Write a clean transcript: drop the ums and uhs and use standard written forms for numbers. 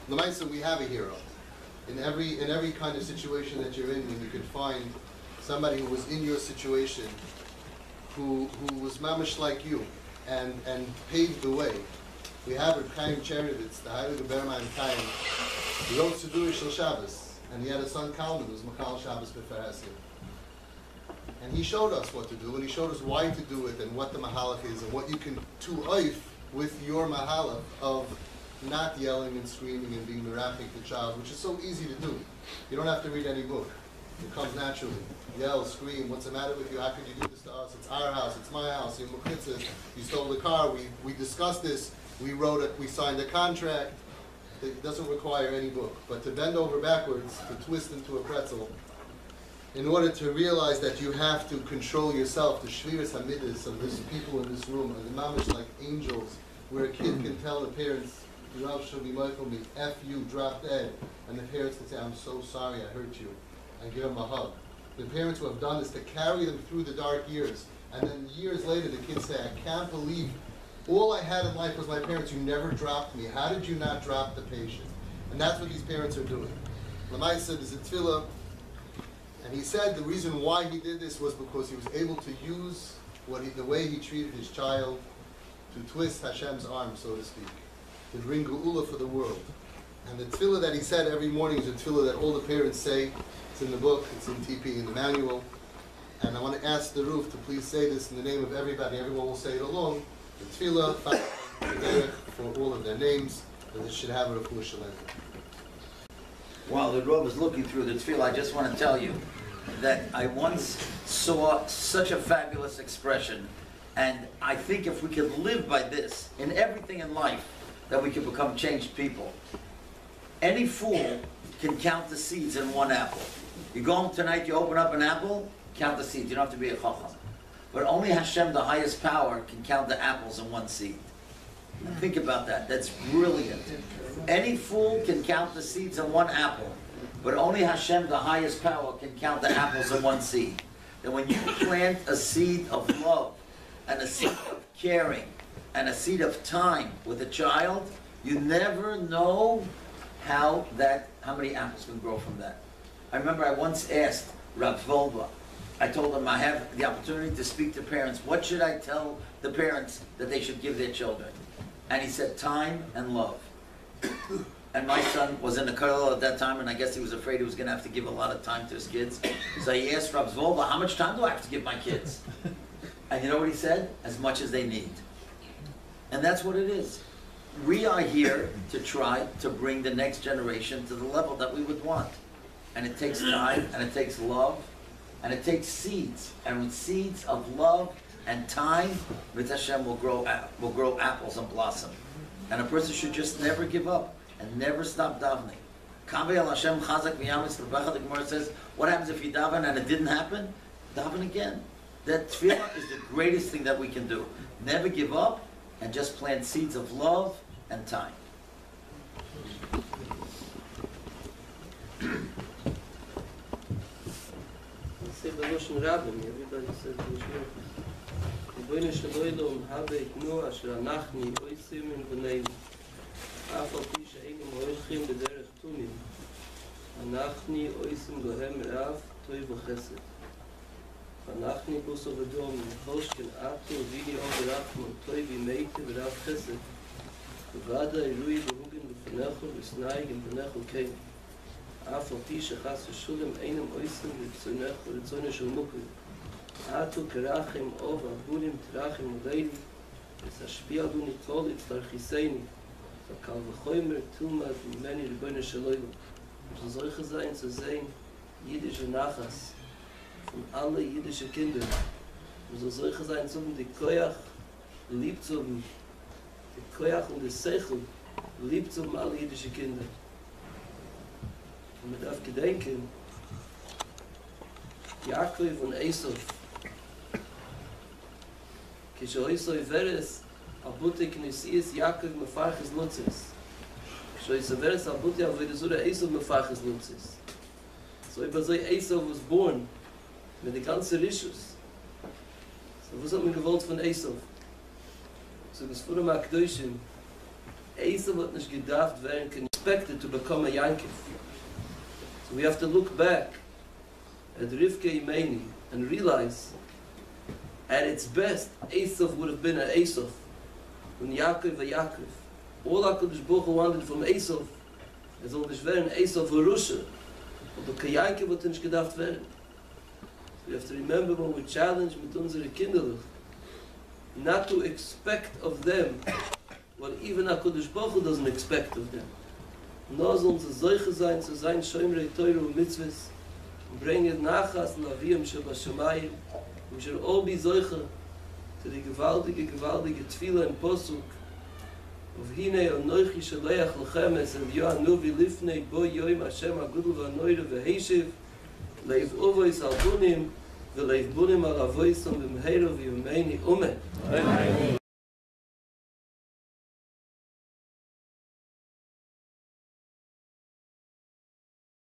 Lamaisa, we have a hero. In every kind of situation that you're in, when you can find somebody who was in your situation, who was mamish like you, and paved the way. We have Reb Chaim Chernovitz, the Heilige Berman Chaim. He wrote Siddur Shel Shabbos, and he had a son Kalman who was Machal Shabbos B'Feresim. And he showed us what to do, and he showed us why to do it, and what the mahalach is, and what you can do oif with your mahalach of not yelling and screaming and being merachik the child, which is so easy to do. You don't have to read any book. It comes naturally. Yell, scream, what's the matter with you? How could you do this to us? It's our house, it's my house, you're muchitzas, you stole the car, we discussed this, we wrote it, we signed a contract. It doesn't require any book. But to bend over backwards, to twist into a pretzel, in order to realize that you have to control yourself, the shviras hamidus of these people in this room are the mamish like angels, where a kid can tell the parents, Rav shall be mindful me, F you, drop dead. And the parents can say, I'm so sorry I hurt you, and give them a hug. The parents who have done this to carry them through the dark years, and then years later the kids say, I can't believe all I had in life was my parents, you never dropped me. How did you not drop the patient? And that's what these parents are doing. Lamai said, there's a tefillah, and he said the reason why he did this was because he was able to use the way he treated his child to twist Hashem's arm, so to speak, to bring geula for the world. And the tefillah that he said every morning is a tefillah that all the parents say. It's in the book, it's in TP, in the manual. And I want to ask the roof to please say this in the name of everybody. Everyone will say it along. The tefillah, for all of their names, and they should have a refuah shalem. While the Rav is looking through the tefillah, I just want to tell you that I once saw such a fabulous expression, and I think if we could live by this in everything in life, that we could become changed people. Any fool can count the seeds in one apple. You go home tonight, you open up an apple, count the seeds. You don't have to be a chacham. But only Hashem, the highest power, can count the apples in one seed. Think about that. That's brilliant. Any fool can count the seeds in one apple, but only Hashem, the highest power, can count the apples in one seed. And when you plant a seed of love, and a seed of caring, and a seed of time with a child, you never know how many apples can grow from that. I remember I once asked Rav Volva, I told him I have the opportunity to speak to parents. What should I tell the parents that they should give their children? And he said, time and love. And my son was in the kollel at that time, and I guess he was afraid he was going to have to give a lot of time to his kids. So he asked Rav Volva, how much time do I have to give my kids? And you know what he said? As much as they need. And that's what it is. We are here to try to bring the next generation to the level that we would want. And it takes time, and it takes love, and it takes seeds. And with seeds of love and time, Mit Hashem will grow apples and blossom. And a person should just never give up and never stop davening. Kaveh al Hashem chazak v'yamis l'becha. The Gemara says, what happens if you daven and it didn't happen? Daven again. That tefillah is the greatest thing that we can do. Never give up and just plant seeds of love and time. Say the Lashon Rabbim. Everybody says the Lashon Rabbim. Ribono shel olam habe itnu asher anachni oisim min bnei af al pi she'enim hoilchim b'derech tumim anachni oisim lohem rav toiv v'chesed anachni buso v'dom choshken atu vini o v'rachman toiv v'meite v'rav chesed v'vada irui v'hugin v'fnechu v'snaig v'fnechu keim af al pi shechas v'shulem einem oisim v'tzonechu v'tzone shel mukim Atu kerachim ova bulim terachim uleili v'sashpia du nitol itzlarchiseini v'kal v'choymer tilmad meni Ribono shel olam. So solche sein zu sehen, jüdische Nachas von alle jüdische Kinder. So solche sein zu haben, die Koyach lieb zu haben, die Koyach und die Sechel lieb zu haben, alle jüdische Kinder. Und man darf gedenken, Yaakov und Esau, כשאיסוי ורס אבותי כניסיס יעקב מפרחס לוצס כשאיסוי ורס אבותי אבוי דזורה איסו מפרחס לוצס so über so Esau was born mit der ganze Rishus so was hat man gewollt von Esau so das wurde mal Akdoshim Esau wird nicht gedacht werden können expected to become a Yankov. So we have to look back at Rivka Imeni and realize at its best, Esav would have been an Esav. And Yaakov a Yaakov. All HaKadosh Baruch Hu wanted from Esav soll nicht werden Esav Rusha. Und der Yaakov wird nicht gedacht werden. We have to remember when we challenge mit unsere Kinderlich, not to expect of them what even HaKadosh Baruch Hu doesn't expect of them. No sollen sie solche sein, zu sein Shomrei Torah und Mitzvahs, und bringen Nachas und Aviyam Shabashamayim. We should all be solche to the gewaltige Tefillah and Posuk of Hine Anoichi Shaleach Lechemes and Yoanuvi Lifnei Bo Yoim Hashem HaGudel VaNoire VeHeshiv Leiv Uvois Al Bunim V'leiv Bunim Al Avoisam V'mheiro V'yomeini Umen.